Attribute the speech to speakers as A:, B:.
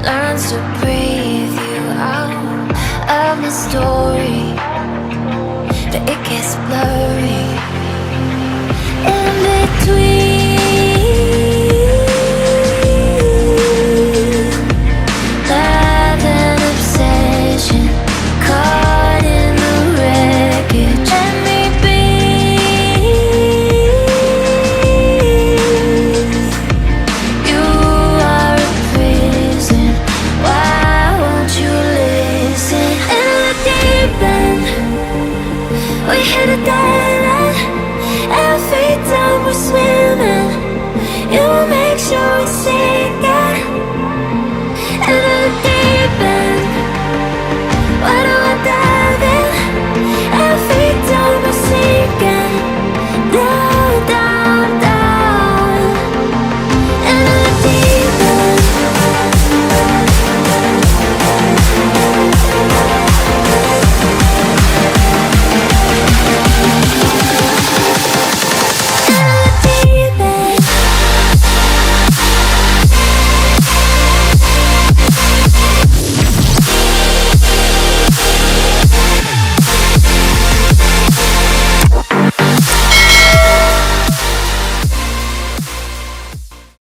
A: learns to breathe you out of my story, but it gets blurry in between. Love and obsession, caught in the wreckage. Let me be. You are a prison, why won't you listen? In the deep end, we hit a dead end. Every time we're swimming, you make sure we sink.